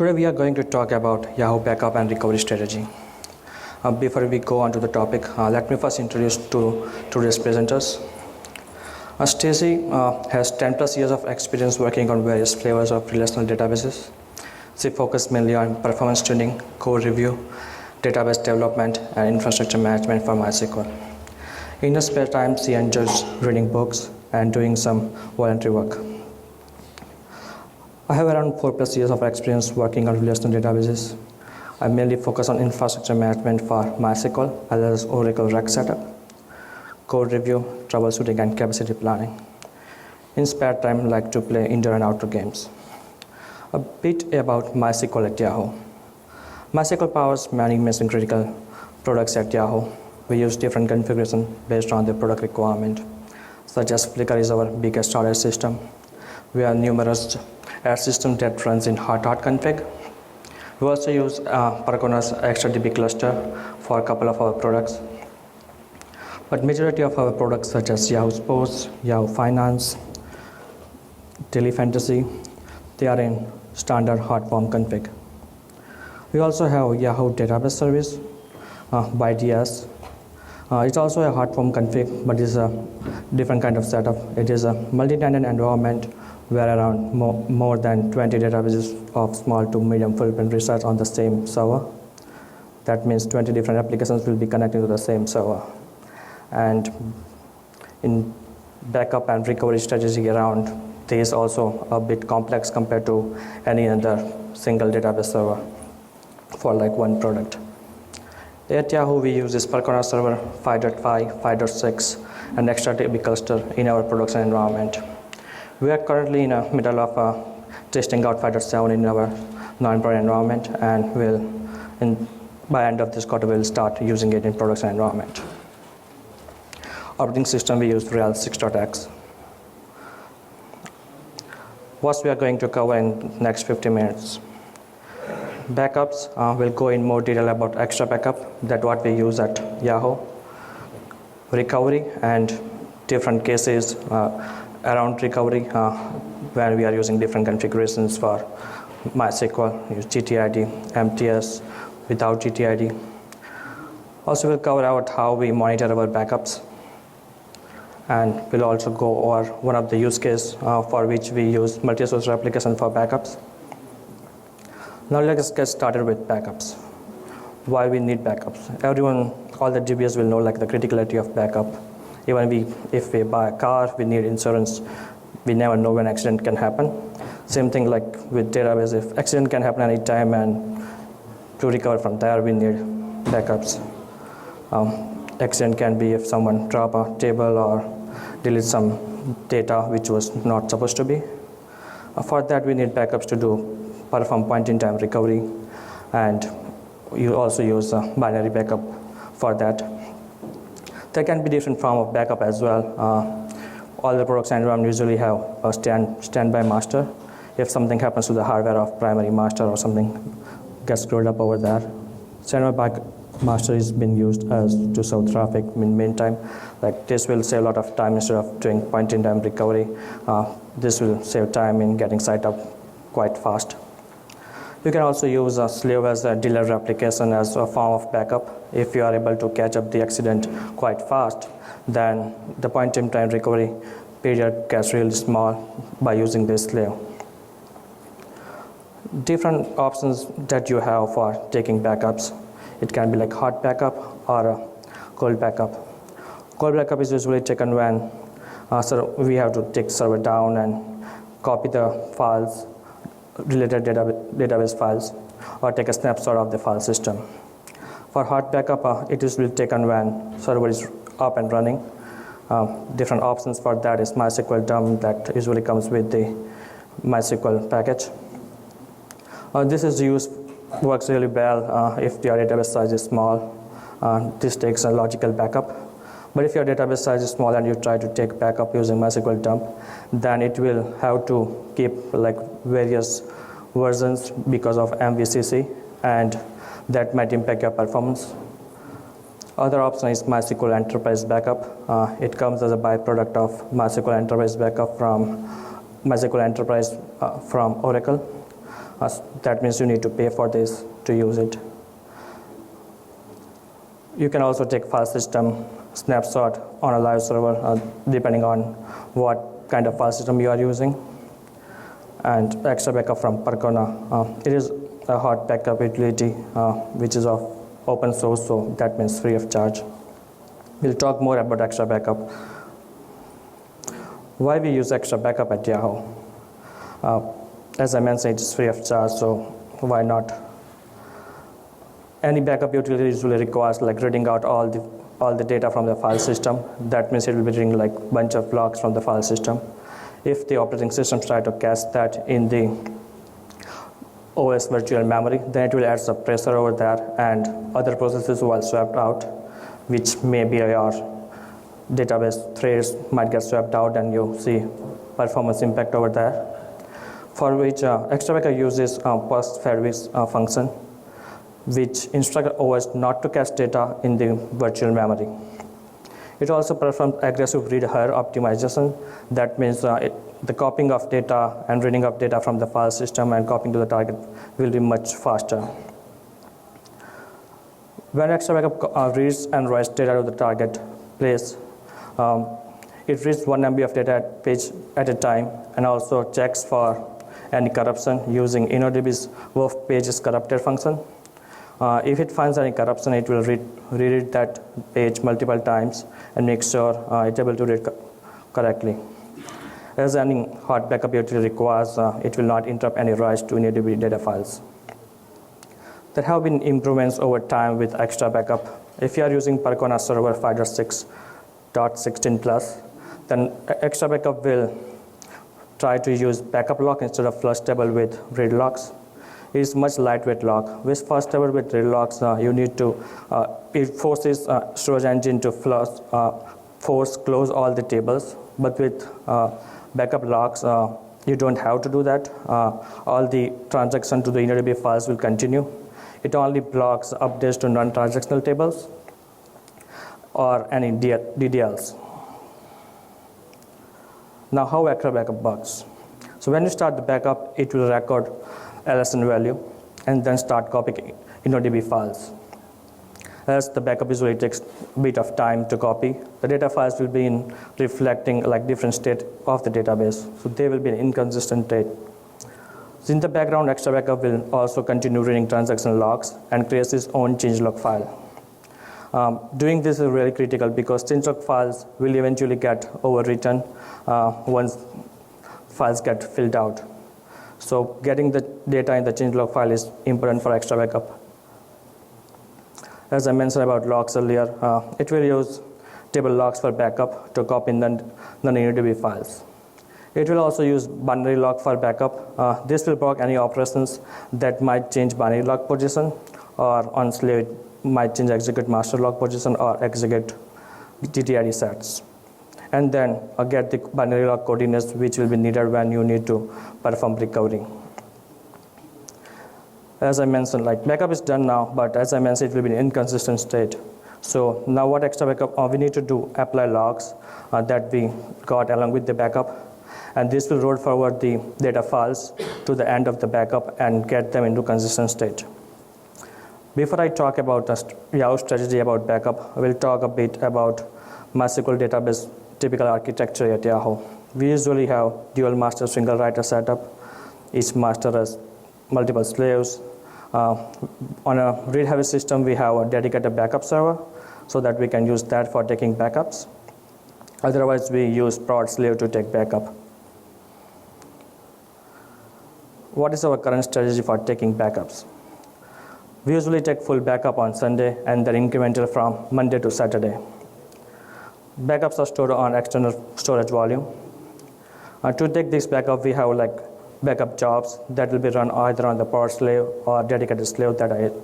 Today we are going to talk about Yahoo backup and recovery strategy. Before we go on to the topic, let me first introduce today's presenters. Stacy has 10 plus years of experience working on various flavors of relational databases. She focused mainly on performance tuning, code review, database development, and infrastructure management for MySQL. In her spare time, she enjoys reading books and doing some voluntary work. I have around 4 plus years of experience working on relational databases. I mainly focus on infrastructure management for MySQL as well as Oracle Rec setup, code review, troubleshooting, and capacity planning. In spare time, I like to play indoor and outdoor games. A bit about MySQL at Yahoo. MySQL powers many mission-critical products at Yahoo. We use different configurations based on the product requirement, such as Flickr is our biggest storage system. We have numerous ad systems that runs in hot config. We also use Percona's XtrDB cluster for a couple of our products. But majority of our products such as Yahoo Sports, Yahoo Finance, Daily Fantasy, they are in standard hot form config. We also have Yahoo Database Service by DS. It's also a hot form config, but it's a different kind of setup. It is a multi-tenant environment where around more than 20 databases of small to medium footprint reside on the same server. That means 20 different applications will be connected to the same server. And in backup and recovery strategy around, this is also a bit complex compared to any other single database server for like one product. At Yahoo, we use this Percona server 5.5, 5.6, and XtrDB cluster in our production environment. We are currently in the middle of testing out 5.7 in our non-prod environment, and by end of this quarter, we'll start using it in production environment. Operating system, we use RHEL 6.x. What we are going to cover in next 50 minutes. Backups, we'll go in more detail about Xtrabackup, that's what we use at Yahoo. Recovery and different cases around recovery where we are using different configurations for MySQL, use GTID, MTS, without GTID. Also, we'll cover out how we monitor our backups, and we'll also go over one of the use cases for which we use multi-source replication for backups. Now let's get started with backups. Why we need backups? Everyone, all the DBAs will know like the criticality of backup. Even if we buy a car, we need insurance. We never know when accident can happen. Same thing like with database, if accident can happen anytime, and to recover from there, we need backups. Accident can be if someone drop a table or delete some data which was not supposed to be. For that, we need backups to perform point-in-time recovery, and you also use a binary backup for that. There can be different form of backup as well. All the production environment usually have a standby master. If something happens to the hardware of primary master or something gets screwed up over there, standby backup master is being used as to serve traffic in meantime. Like this will save a lot of time instead of doing point-in-time recovery. This will save time in getting site up quite fast. You can also use a slave as a delayed replication as a form of backup. If you are able to catch up the accident quite fast, then the point-in-time recovery period gets really small by using this slave. Different options that you have for taking backups. It can be like hot backup or a cold backup. Cold backup is usually taken when we have to take server down and copy the files, related database files, or take a snapshot of the file system. For hot backup, it is usually taken when server is up and running. Different options for that is MySQL dump that usually comes with the MySQL package. This is works really well if your database size is small. This takes a logical backup. But if your database size is small and you try to take backup using MySQL dump, then it will have to keep like various versions because of MVCC, and that might impact your performance. Other option is MySQL Enterprise Backup. It comes as a byproduct of MySQL Enterprise Backup from MySQL Enterprise from Oracle. That means you need to pay for this to use it. You can also take file system snapshot on a live server depending on what kind of file system you are using. And Xtrabackup from Percona. It is a hot backup utility which is of open source, so that means free of charge. We'll talk more about Xtrabackup. Why we use Xtrabackup at Yahoo? As I mentioned, it's free of charge, so why not? Any backup utility usually requires like reading out all the data from the file system. That means it will be reading like a bunch of logs from the file system. If the operating system tries to cache that in the OS virtual memory, then it will add some pressure over there, and other processes will swept out, which maybe your database threads might get swept out, and you see performance impact over there. For which Xtrabackup uses post-service function, which instructs OS not to cache data in the virtual memory. It also performs aggressive read-her optimization. That means the copying of data and reading of data from the file system and copying to the target will be much faster. When Xtrabackup reads and writes data to the target place, it reads 1 MB of data at a time, and also checks for any corruption using InnoDB's WOF pages corrupted function. If it finds any corruption, it will reread that page multiple times and make sure it's able to read correctly. As any hot backup utility requires, it will not interrupt any writes to InnoDB data files. There have been improvements over time with Xtrabackup. If you are using Percona server 5.6.16 plus, then Xtrabackup will try to use backup lock instead of flush table with read locks. It is much lightweight lock. With flush table with read locks, you need to, it forces storage engine to force close all the tables. But with backup locks, you don't have to do that. All the transaction to the InnoDB files will continue. It only blocks updates to non-transactional tables or any DDLs. Now, how Xtrabackup works? So when you start the backup, it will record LSN value and then start copying InnoDB files. As the backup usually takes a bit of time to copy, the data files will be in reflecting like different state of the database. So they will be in inconsistent state. So in the background, Xtrabackup will also continue reading transaction logs and creates its own changelog file. Doing this is really critical because changelog files will eventually get overwritten once files get filled out. So getting the data in the changelog file is important for Xtrabackup. As I mentioned about logs earlier, it will use table logs for backup to copy non-InnoDB files. It will also use binary log for backup. This will block any operations that might change binary log position, or on slave might change execute master log position or execute TTID sets. And then get the binary log coordinates which will be needed when you need to perform recovery. As I mentioned, like backup is done now, but as I mentioned, it will be in inconsistent state. So now what Xtrabackup we need to do, apply logs that we got along with the backup. And this will roll forward the data files to the end of the backup and get them into consistent state. Before I talk about the Yahoo strategy about backup, I will talk a bit about MySQL database typical architecture at Yahoo. We usually have dual master single writer setup. Each master has multiple slaves. On a read-heavy system, we have a dedicated backup server so that we can use that for taking backups. Otherwise, we use prod slave to take backup. What is our current strategy for taking backups? We usually take full backup on Sunday and then incremental from Monday to Saturday. Backups are stored on external storage volume. To take this backup, we have like backup jobs that will be run either on the prod slave or dedicated slave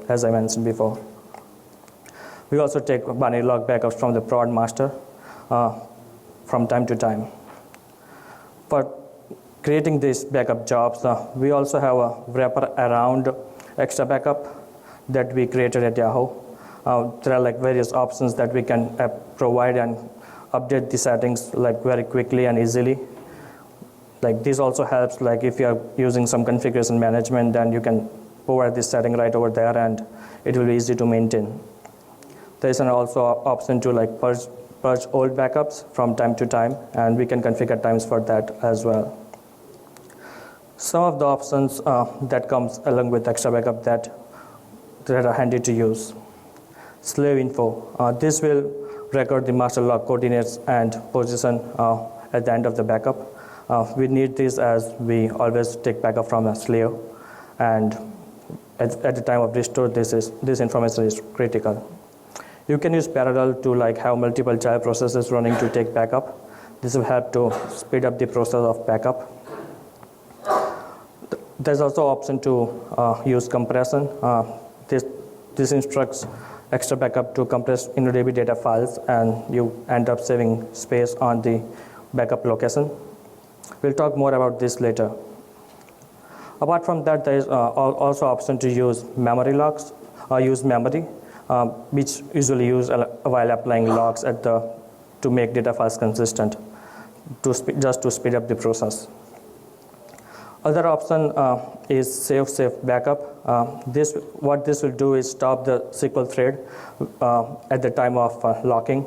as I mentioned before. We also take binary log backups from the prod master from time to time. For creating these backup jobs, we also have a wrapper around Xtrabackup that we created at Yahoo. There are like various options that we can provide and update the settings like very quickly and easily. Like this also helps, like if you are using some configuration management, then you can provide this setting right over there and it will be easy to maintain. There is also option to like purge old backups from time to time, and we can configure times for that as well. Some of the options that comes along with Xtrabackup that are handy to use. Slave info. This will record the master log coordinates and position at the end of the backup. We need this as we always take backup from a slave, and at the time of restore, this information is critical. You can use parallel to like have multiple child processes running to take backup. This will help to speed up the process of backup. There's also option to use compression. This instructs Xtrabackup to compress InnoDB data files, and you end up saving space on the backup location. We'll talk more about this later. Apart from that, there is also option to use memory locks or use memory, which usually used while applying locks to make data files consistent, just to speed up the process. Other option is save safe backup. What this will do is stop the SQL thread at the time of locking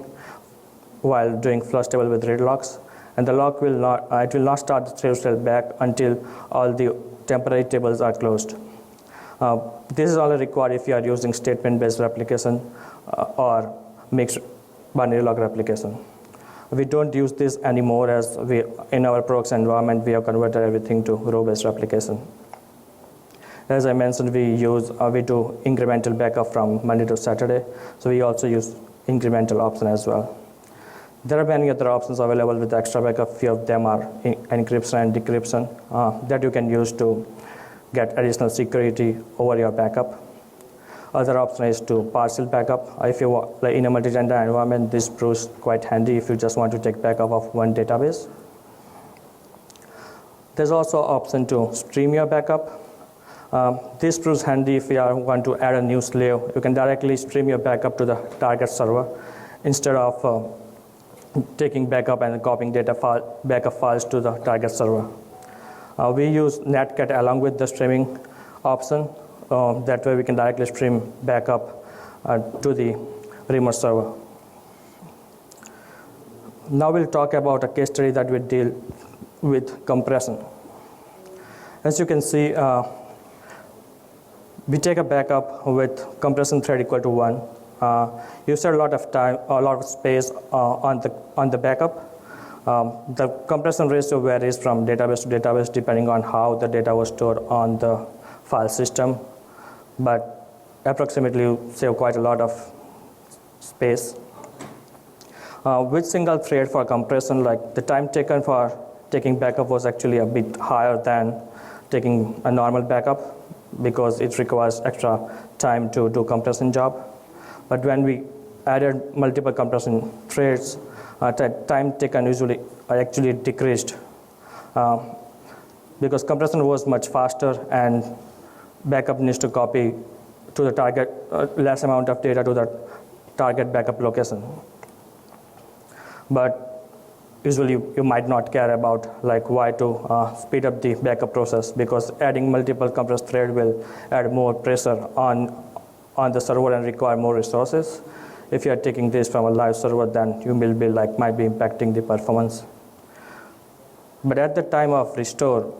while doing flush table with read locks, and the lock will not start the thread back until all the temporary tables are closed. This is only required if you are using statement-based replication or mixed binary log replication. We don't use this anymore, as in our production environment we have converted everything to row-based replication. As I mentioned, we do incremental backup from Monday to Saturday, so we also use incremental option as well. There are many other options available with Xtrabackup. Few of them are encryption and decryption that you can use to get additional security over your backup. Other option is to partial backup. If you like in a multi-tenant environment, this proves quite handy if you just want to take backup of one database. There's also option to stream your backup. This proves handy if you want to add a new slave. You can directly stream your backup to the target server instead of taking backup and copying backup files to the target server. We use netcat along with the streaming option. That way we can directly stream backup to the remote server. Now we'll talk about a case study that we deal with compression. As you can see, we take a backup with compression thread equal to 1. You save a lot of space on the backup. The compression ratio varies from database to database depending on how the data was stored on the file system, but approximately you save quite a lot of space. With single thread for compression, like the time taken for taking backup was actually a bit higher than taking a normal backup because it requires extra time to do compression job. But when we added multiple compression threads, the time taken actually decreased because compression was much faster and backup needs to copy to the target less amount of data to the target backup location. But usually you might not care about like why to speed up the backup process, because adding multiple compressed thread will add more pressure on the server and require more resources. If you are taking this from a live server, then you will be might be impacting the performance. But at the time of restore,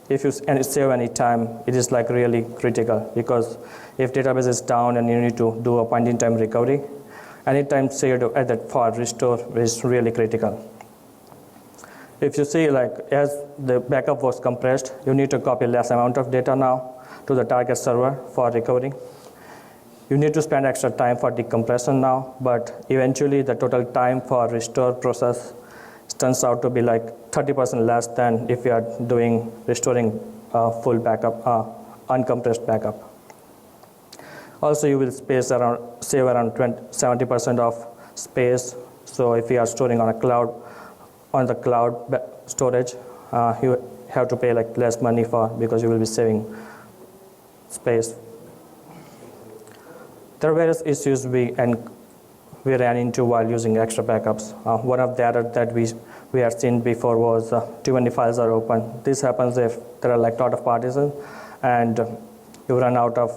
if you save any time, it is really critical, because if database is down and you need to do a point-in-time recovery, any time saved at that for restore is really critical. If you see as the backup was compressed, you need to copy less amount of data now to the target server for recovery. You need to spend extra time for decompression now, but eventually the total time for restore process turns out to be 30% less than if you are restoring full backup, uncompressed backup. Also, you will save around 70% of space. So if you are storing on the cloud storage, you have to pay less money because you will be saving space. There are various issues we ran into while using Xtrabackups. One of the other that we we had seen before was too many files are open. This happens if there are like a lot of partitions and you run out of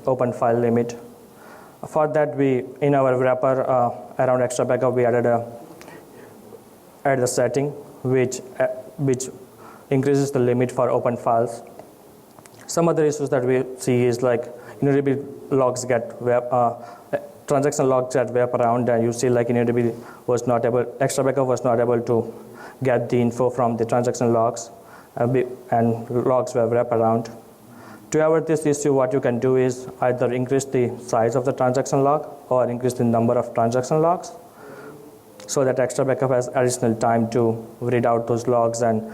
open file limit. For that, we in our wrapper around Xtrabackup we added a setting which increases the limit for open files. Some other issues that we see is like immutability logs get transaction logs get wrap around, and you see like immutability was not able, Xtrabackup was not able to get the info from the transaction logs, and logs were wrap around. To avoid this issue, what you can do is either increase the size of the transaction log or increase the number of transaction logs, so that Xtrabackup has additional time to read out those logs and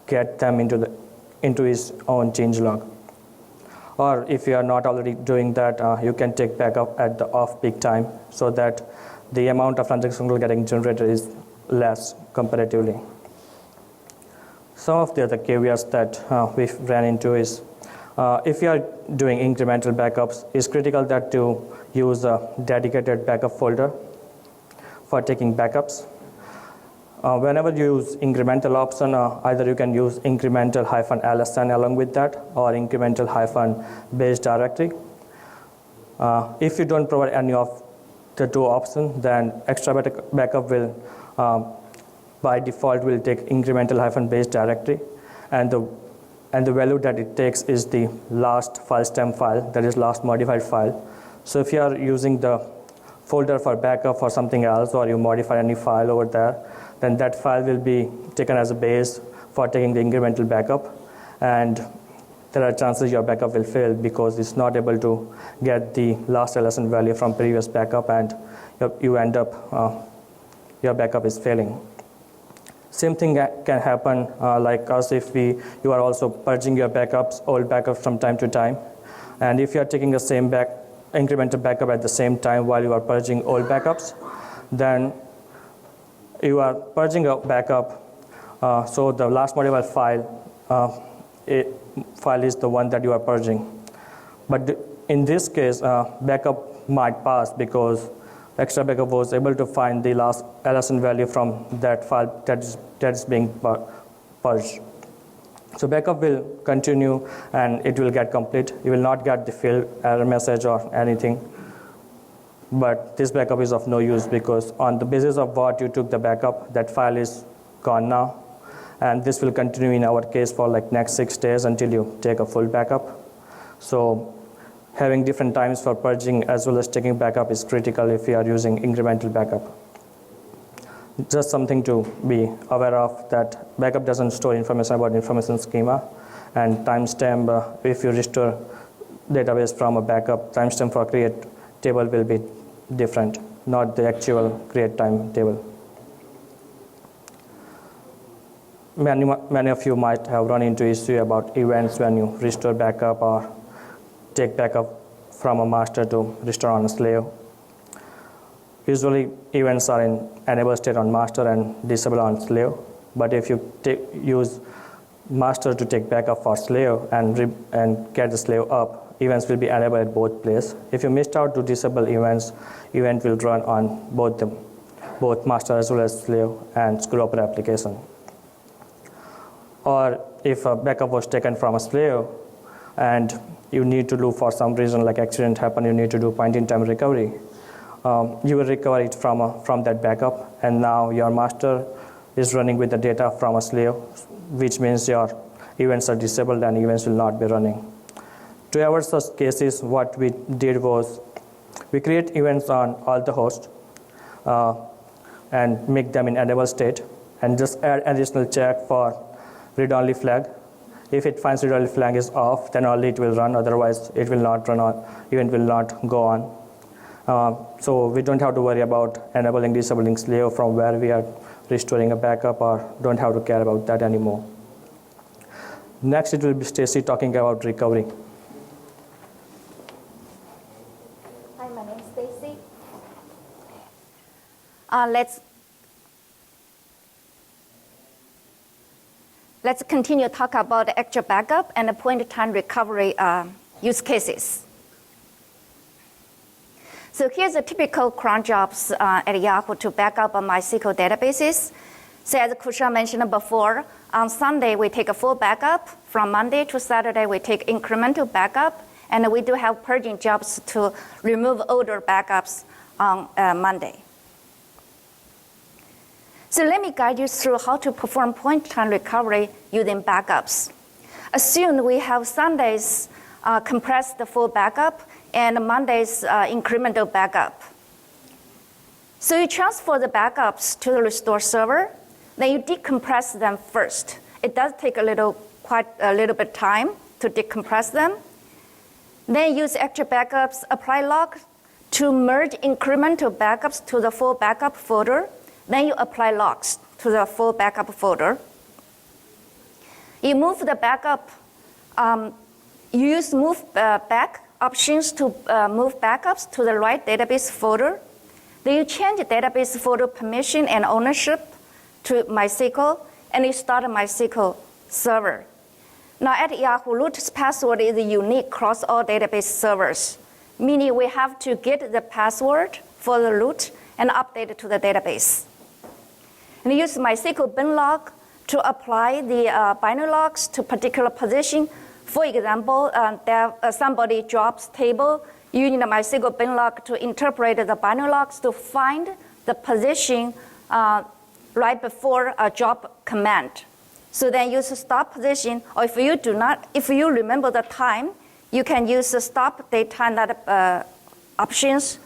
get them into his own change log. Or if you are not already doing that, you can take backup at the off-peak time so that the amount of transactions getting generated is less comparatively. Some of the other caveats that we ran into is if you are doing incremental backups, it's critical that you use a dedicated backup folder for taking backups. Whenever you use incremental option, either you can use incremental -lsn along with that, or incremental -base directory. If you don't provide any of the two options, then Xtrabackup will, by default, will take incremental -base directory, and the value that it takes is the last file stem file, that is last modified file. So if you are using the folder for backup for something else, or you modify any file over there, then that file will be taken as a base for taking the incremental backup, and there are chances your backup will fail because it's not able to get the last LSN value from previous backup, and you end up your backup is failing. Same thing can happen like us if you are also purging your backups, old backups from time to time, and if you are taking the same incremental backup at the same time while you are purging old backups, then you are purging a backup, so the last modified file is the one that you are purging. But in this case, backup might pass because Xtrabackup was able to find the last LSN value from that file that is being purged. So backup will continue and it will get complete. You will not get the failed error message or anything. But this backup is of no use because on the basis of what you took the backup, that file is gone now. And this will continue in our case for like next 6 days until you take a full backup. So having different times for purging as well as taking backup is critical if you are using incremental backup. Just something to be aware of, that backup doesn't store information about information schema, and timestamp, if you restore database from a backup, timestamp for create table will be different, not the actual create time table. Many of you might have run into issue about events when you restore backup or take backup from a master to restore on a slave. Usually events are in enable state on master and disable on slave, but if you use master to take backup for slave and get the slave up, events will be enabled at both places. If you missed out to disable events, event will run on both master as well as slave and screw up replication. Or if a backup was taken from a slave and you need to do, for some reason like accident happened, you need to do point in time recovery, you will recover it from that backup, and now your master is running with the data from a slave, which means your events are disabled and events will not be running. To avoid such cases, what we did was we create events on all the hosts and make them in enable state, and just add additional check for read-only flag. If it finds read-only flag is off, then only it will run, otherwise it will not run on, event will not go on. So we don't have to worry about enabling, disabling slave from where we are restoring a backup, or don't have to care about that anymore. Next, it will be Stacy talking about recovery. Hi, my name is Stacy. Let's continue to talk about the Xtrabackup and the point-in-time recovery use cases. So here's a typical cron jobs at Yahoo to back up on MySQL databases. So as Kushal mentioned before, on Sunday we take a full backup. From Monday to Saturday we take incremental backup, and we do have purging jobs to remove older backups on Monday. So let me guide you through how to perform point-in-time recovery using backups. Assume we have Sunday's compressed full backup and Monday's incremental backup. So you transfer the backups to the restore server, then you decompress them first. It does take quite a little bit time to decompress them. Then use Xtrabackups apply log to merge incremental backups to the full backup folder. Then you apply logs to the full backup folder. You move the backup, you use move back options to move backups to the right database folder. Then you change the database folder permission and ownership to MySQL, and you start a MySQL server. Now at Yahoo, root password is unique across all database servers, meaning we have to get the password for the root and update it to the database. And use MySQL bin log to apply the binary logs to particular position. For example, somebody drops table, using the MySQL bin log to interpret the binary logs to find the position right before a drop command. So then use the stop position, or if you remember the time, you can use the stop date time options,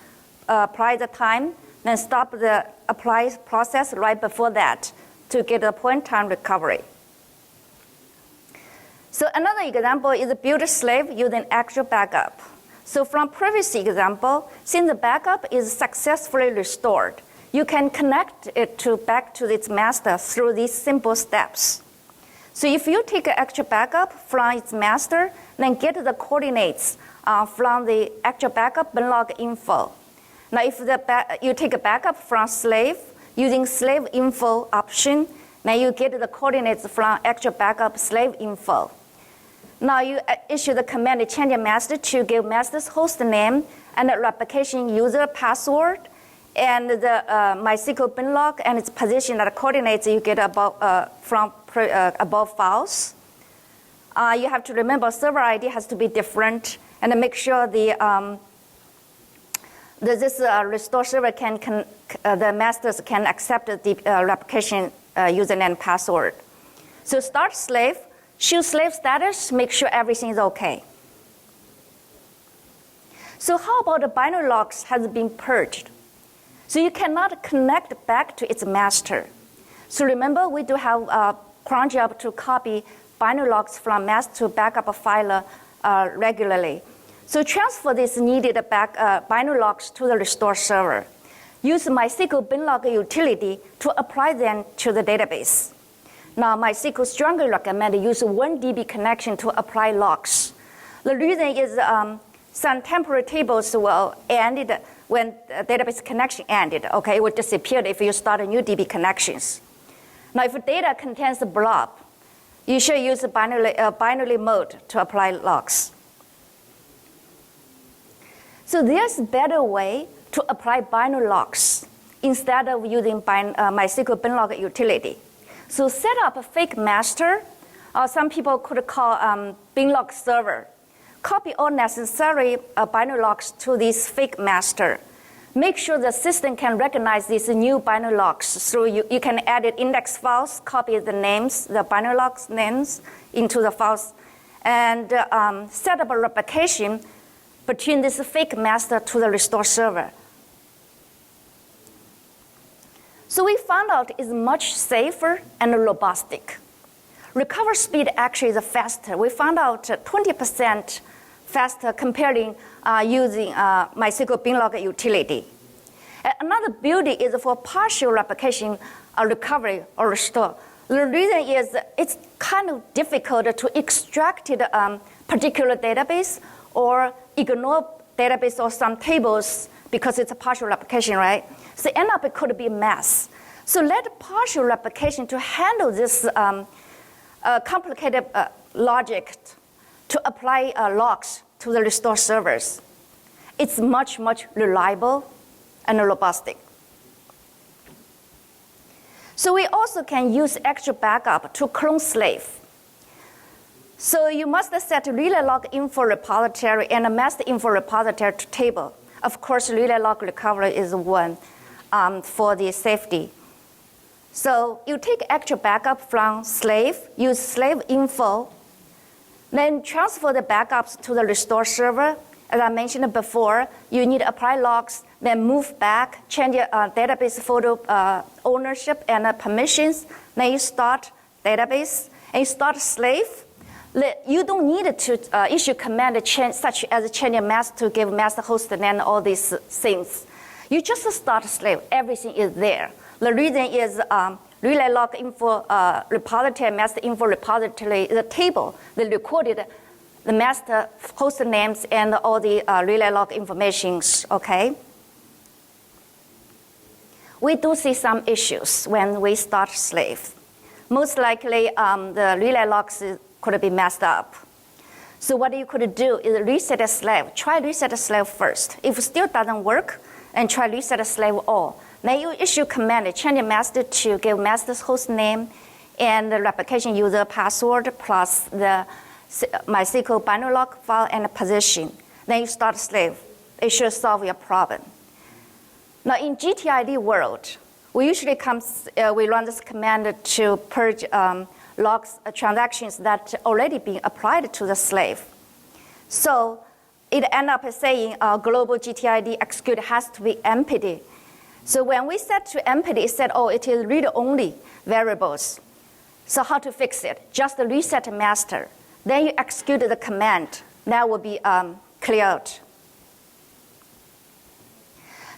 apply the time, then stop the apply process right before that to get a point-in-time recovery. So another example is build a slave using Xtrabackup. So from previous example, since the backup is successfully restored, you can connect it back to its master through these simple steps. So if you take an Xtrabackup from its master, then get the coordinates from the Xtrabackup bin log info. Now if you take a backup from slave, using slave info option, then you get the coordinates from Xtrabackup slave info. Now you issue the command to change the master to give master's host name and the replication user password, and the MySQL bin log and its position that coordinates you get from above files. You have to remember server ID has to be different, and make sure this restore server the masters can accept the replication username and password. So start slave, choose slave status, make sure everything is okay. So how about the binary logs has been purged? So you cannot connect back to its master. So remember, we do have a cron job to copy binary logs from master to backup file regularly. So transfer this needed binary logs to the restore server. Use MySQL bin log utility to apply them to the database. Now, MySQL strongly recommend use 1 DB connection to apply logs. The reason is some temporary tables will end when the database connection ended. Okay, it will disappear if you start a new DB connections. Now, if data contains a blob, you should use binary mode to apply logs. So there's a better way to apply binary logs instead of using MySQL bin log utility. So set up a fake master, or some people could call bin log server. Copy all necessary binary logs to this fake master. Make sure the system can recognize these new binary logs. So you can edit index files, copy the names, the binary logs names into the files, and set up a replication between this fake master to the restore server. So we found out it's much safer and robust. Recovery speed actually is faster. We found out 20% faster comparing using MySQL bin log utility. Another beauty is for partial replication recovery or restore. The reason is it's kind of difficult to extract a particular database or ignore database or some tables because it's a partial replication, right? So end up it could be a mess. So let partial replication to handle this complicated logic to apply logs to the restore servers. It's much, much reliable and robust. So we also can use Xtrabackup to clone slave. So you must set relay log info repository and a master info repository to table. Of course, relay log recovery is one for the safety. So you take Xtrabackup from slave, use slave info, then transfer the backups to the restore server. As I mentioned before, you need to apply logs, then move back, change your database photo ownership and permissions. Then you start database and you start slave. You don't need to issue command such as change master to give master host and all these things. You just start slave. Everything is there. The reason is relay log info repository, master info repository is a table that recorded the master host names and all the relay log informations, okay? We do see some issues when we start slave. Most likely, the relay logs could be messed up. So what you could do is reset a slave. Try reset a slave first. If it still doesn't work, and try reset a slave all. Then you issue command, change master to give master's host name and the replication user password plus the MySQL binary log file and position. Then you start slave. It should solve your problem. Now in GTID world, we usually we run this command to purge logs transactions that already been applied to the slave. So it ends up saying global GTID execute has to be empty. So when we set to empty, it said, oh, it is read-only variables. So how to fix it? Just reset master. Then you execute the command. That will be cleared.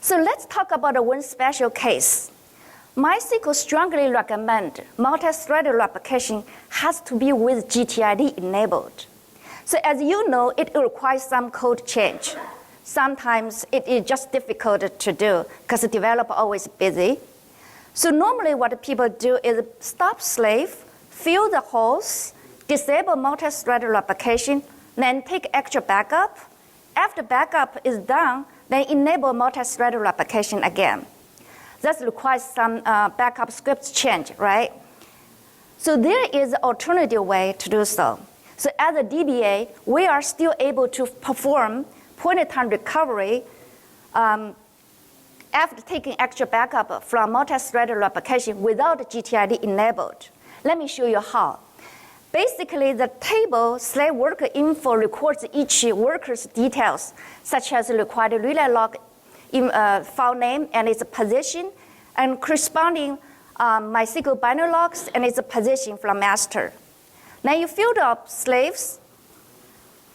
So let's talk about one special case. MySQL strongly recommend multi-threaded replication has to be with GTID enabled. So as you know, it requires some code change. Sometimes it is just difficult to do because the developer always busy. So normally what people do is stop slave, fill the holes, disable multi-threaded replication, then take Xtrabackup. After backup is done, then enable multi-threaded replication again. That requires some backup script change, right? So there is an alternative way to do so. So as a DBA, we are still able to perform point-in-time recovery after taking Xtrabackup from multi-threaded replication without GTID enabled. Let me show you how. Basically, the table slave worker info records each worker's details, such as required relay log file name and its position, and corresponding MySQL binary logs and its position from master. Then you fill up slaves.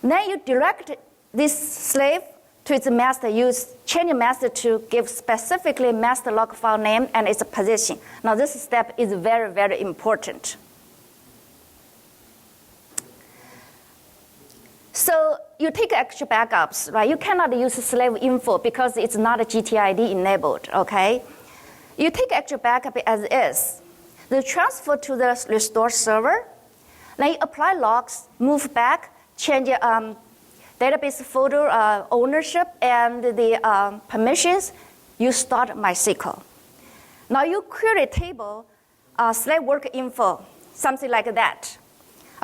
Then you direct this slave to its master. Use change master to give specifically master log file name and its position. Now this step is very, very important. So you take Xtrabackups, right? You cannot use slave info because it's not a GTID enabled, okay? You take Xtrabackup as is. The transfer to the restore server. Then you apply logs, move back, change database folder ownership and the permissions. You start MySQL. Now you query table slave worker info, something like that.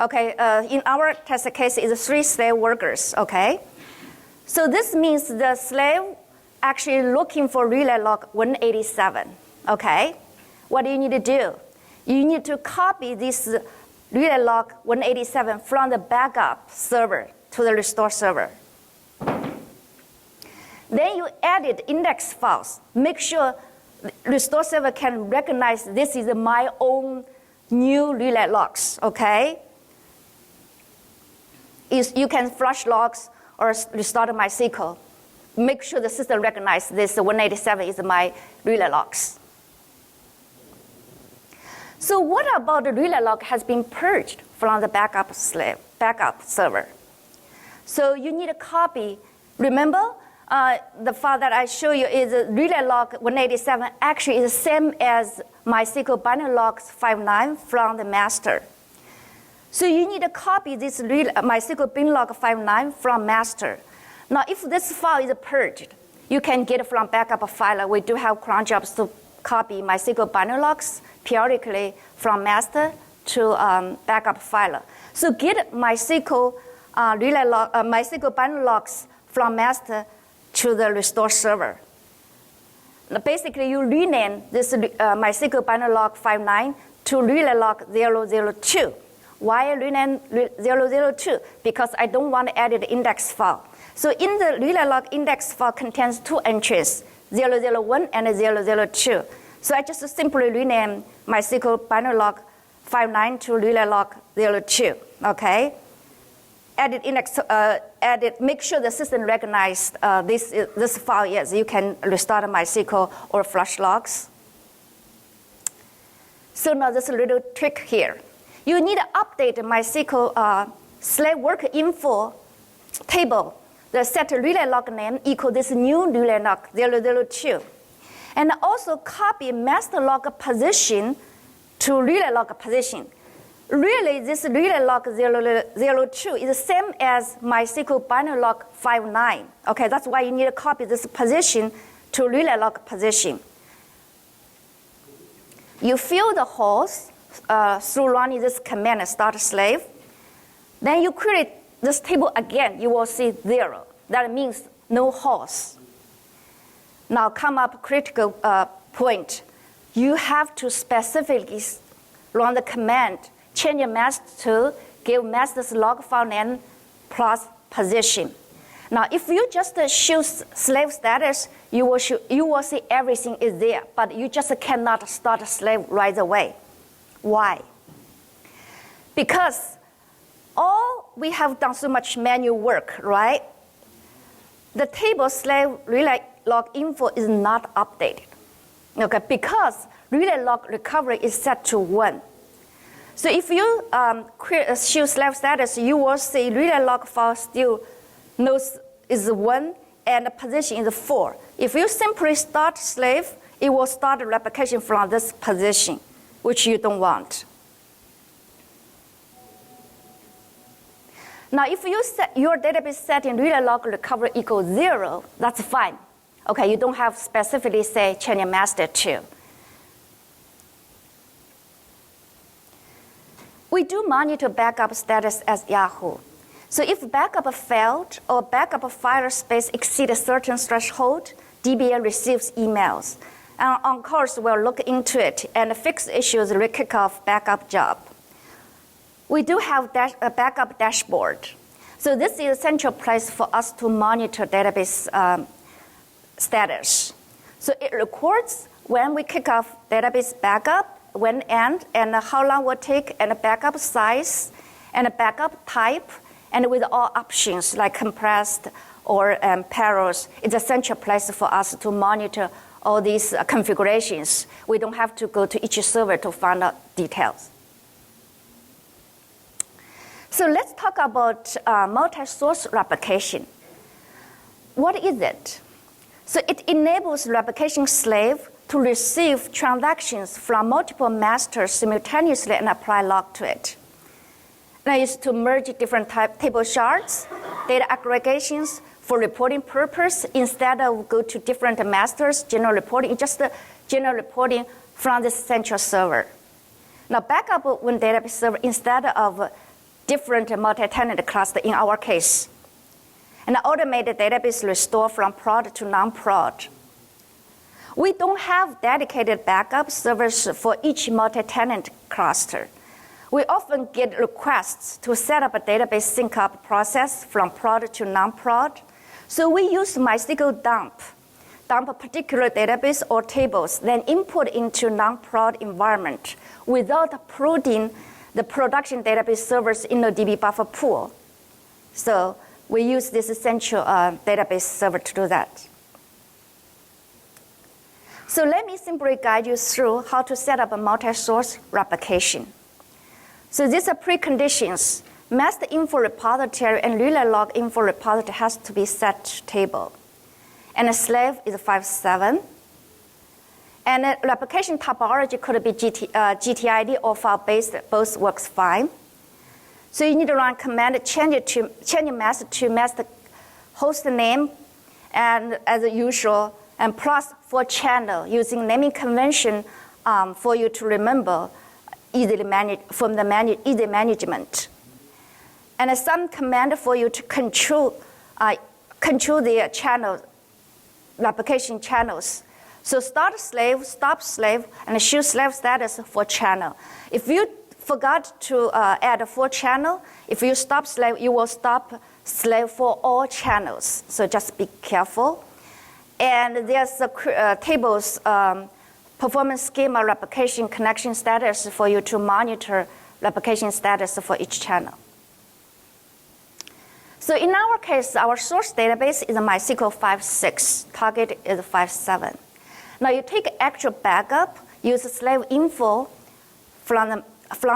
Okay, in our test case, it's 3 slave workers, okay? So this means the slave actually looking for relay log 187, okay? What do you need to do? You need to copy this relay log 187 from the backup server to the restore server. Then you edit index files. Make sure the restore server can recognize this is my own new relay logs, okay? You can flush logs or restore MySQL. Make sure the system recognizes this 187 is my relay logs. So what about the relay log has been purged from the backup server? So you need a copy. Remember, the file that I show you is relay log 187 actually is the same as MySQL binary logs 59 from the master. So you need to copy this MySQL bin log 59 from master. Now, if this file is purged, you can get it from backup file. We do have cron jobs to copy MySQL binary logs periodically from master to backup file. So get MySQL MySQL binary logs from master to the restore server. Basically, you rename this MySQL binary log 59 to relay log 002. Why rename 002? Because I don't want to edit the index file. So in the relay log index file contains two entries, 001 and 002. So I just simply rename MySQL binary log 59 to relay log 02. Okay. Edit index, make sure the system recognizes this file. Yes, you can restart MySQL or flush logs. So now there's a little trick here. You need to update MySQL slave work info table. The set relay log name equal this new relay log 002. And also copy master log position to relay log position. Really, this relay log 002 is the same as MySQL binary log 59. Okay, that's why you need to copy this position to relay log position. You fill the host through running this command start slave. Then you create this table again. You will see 0. That means no host. Now come up critical point. You have to specifically run the command, change your master to give master's log file name plus position. Now, if you just choose slave status, you will see everything is there, but you just cannot start a slave right away. Why? Because we have done so much manual work, right? The table slave relay log info is not updated, okay? Because relay log recovery is set to 1. So if you choose slave status, you will see relay log file still knows is 1 and the position is 4. If you simply start slave, it will start the replication from this position, which you don't want. Now, if you set your database setting relay log recovery equals 0, that's fine. Okay, you don't have specifically say change your master to. We do monitor backup status as Yahoo. So if backup failed or backup file space exceeds a certain threshold, DBA receives emails. And on course, we'll look into it and fix issues, kick off backup job. We do have a backup dashboard. So this is a central place for us to monitor database status. So it records when we kick off database backup, when end, and how long will take, and a backup size, and a backup type, and with all options like compressed or parallels. It's a central place for us to monitor all these configurations. We don't have to go to each server to find out details. So let's talk about multi-source replication. What is it? So it enables replication slave to receive transactions from multiple masters simultaneously and apply log to it. Now is to merge different type table shards, data aggregations for reporting purpose instead of go to different masters, general reporting, just general reporting from the central server. Now backup when database server instead of different multi-tenant cluster in our case. And automated database restore from prod to non-prod. We don't have dedicated backup servers for each multi-tenant cluster. We often get requests to set up a database sync-up process from prod to non-prod. So we use MySQL dump a particular database or tables, then import into non-prod environment without prodding the production database servers in the DB buffer pool. So we use this essential database server to do that. So let me simply guide you through how to set up a multi-source replication. So these are preconditions. Master info repository and relay log info repository has to be set to table. And a slave is 5.7. And a replication topology could be GTID or file-based. Both works fine. So you need to run command change your master to master host name, and as usual, and plus for channel using naming convention for you to remember easily from the easy management. And some command for you to control the channel, replication channels. So start slave, stop slave, and show slave status for channel. If you forgot to add a for channel, if you stop slave, you will stop slave for all channels. So just be careful. And there's a tables performance schema replication connection status for you to monitor replication status for each channel. So in our case, our source database is MySQL 5.6, target is 5.7. Now you take actual backup, use slave info from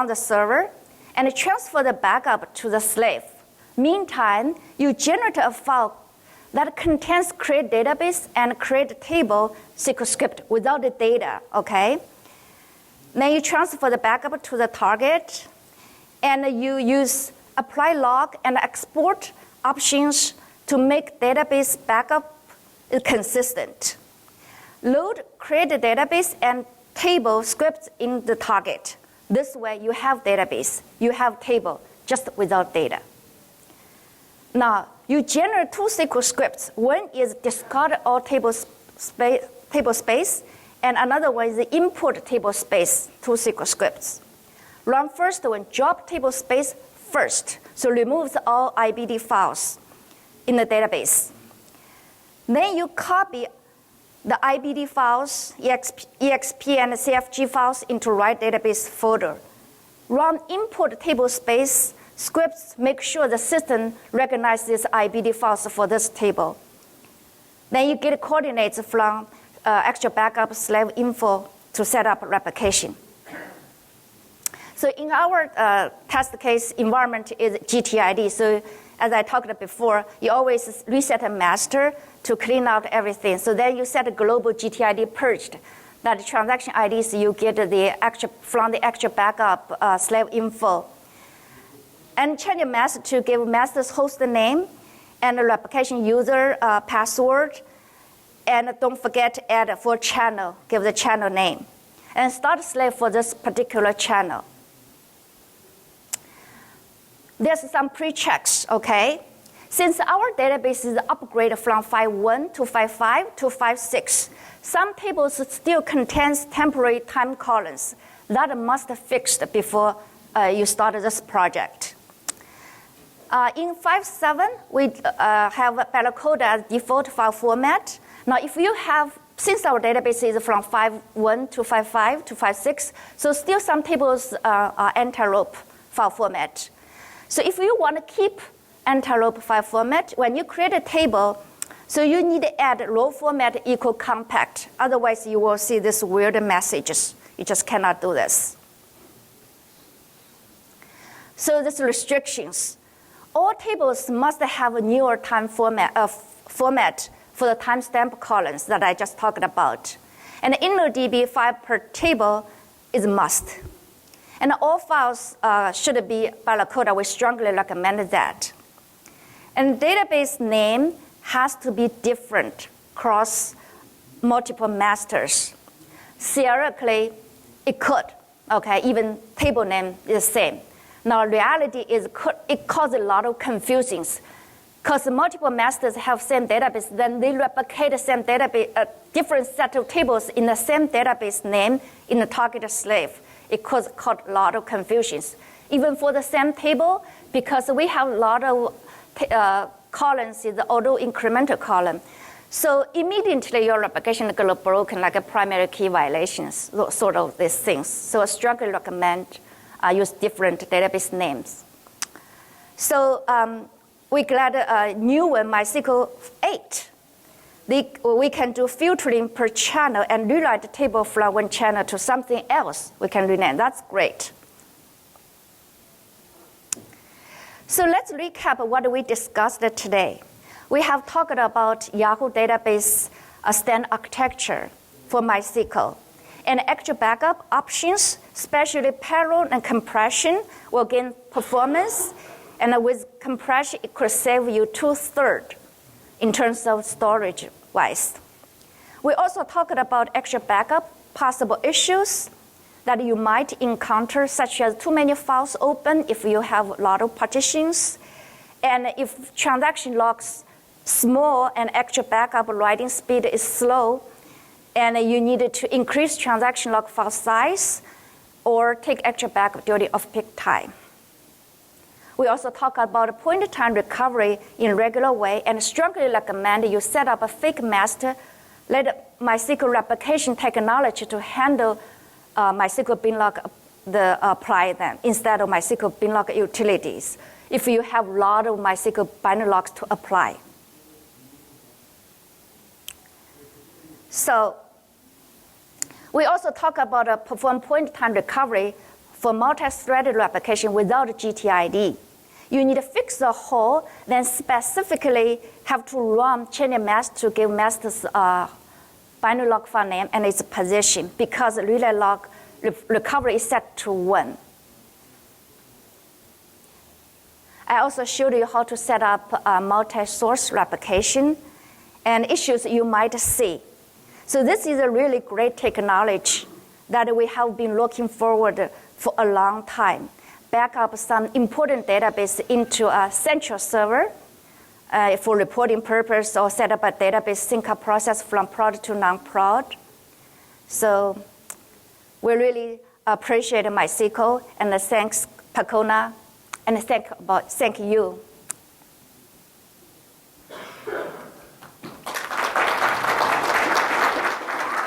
the server, and transfer the backup to the slave. Meantime, you generate a file that contains create database and create table SQL script without the data, okay? Then you transfer the backup to the target, and you use apply log and export options to make database backup consistent. Load create the database and table scripts in the target. This way you have database, you have table, just without data. Now, you generate two SQL scripts. One is discard all table space, and another one is import table space, two SQL scripts. Run first one, drop table space first, so removes all IBD files in the database. Then you copy the IBD files, EXP and CFG files into right database folder. Run import table space scripts, make sure the system recognizes IBD files for this table. Then you get coordinates from Xtrabackup slave info to set up replication. So in our test case, environment is GTID. So as I talked before, you always reset a master to clean out everything. So then you set a global GTID purged. That transaction IDs you get from the Xtrabackup slave info. And change the master to give master's host name and the replication user password. And don't forget to add for channel, give the channel name. And start slave for this particular channel. There's some pre-checks, okay? Since our database is upgraded from 5.1 to 5.5 to 5.6, some tables still contains temporary time columns. That must be fixed before you start this project. In 5.7, we have Percona as default file format. Now, if you have, since our database is from 5.1 to 5.5 to 5.6, so still some tables are antelope file format. So if you want to keep antelope file format, when you create a table, so you need to add row format equal compact. Otherwise, you will see these weird messages. You just cannot do this. So these restrictions. All tables must have a newer time format for the timestamp columns that I just talked about. And InnoDB file per table is a must. And all files should be Percona. We strongly recommend that. And database name has to be different across multiple masters. Theoretically, it could, okay, even table name is the same. Now, reality is it causes a lot of confusions because multiple masters have same database, then they replicate the same database, different set of tables in the same database name in the target slave. It causes a lot of confusions. Even for the same table, because we have a lot of columns in the auto incremental column. So immediately your replication is broken like a primary key violations, sort of these things. So I strongly recommend use different database names. So we're glad new one, MySQL 8. We can do filtering per channel and rewrite the table from one channel to something else. We can rename. That's great. So let's recap what we discussed today. We have talked about Yahoo database standard architecture for MySQL. And Xtrabackup options, especially parallel and compression, will gain performance. And with compression, it could save you 2/3 in terms of storage-wise. We also talked about Xtrabackup, possible issues that you might encounter, such as too many files open if you have a lot of partitions, and if transaction logs small and Xtrabackup writing speed is slow, and you needed to increase transaction log file size or take Xtrabackup during off-peak time. We also talk about point time recovery in regular way and strongly recommend you set up a fake master, let MySQL replication technology to handle MySQL binlog apply them instead of MySQL binlog utilities if you have a lot of MySQL binary logs to apply. So we also talk about perform point time recovery for multi-threaded replication without GTID. You need to fix the hole, then specifically have to run chain master to give master's binary log file name and its position because relay log recovery is set to 1. I also showed you how to set up multi-source replication and issues you might see. So this is a really great technology that we have been looking forward for a long time. Back up some important database into a central server for reporting purpose, or set up a database sync up process from prod to non-prod. So we really appreciate MySQL, and thanks Percona, and thank you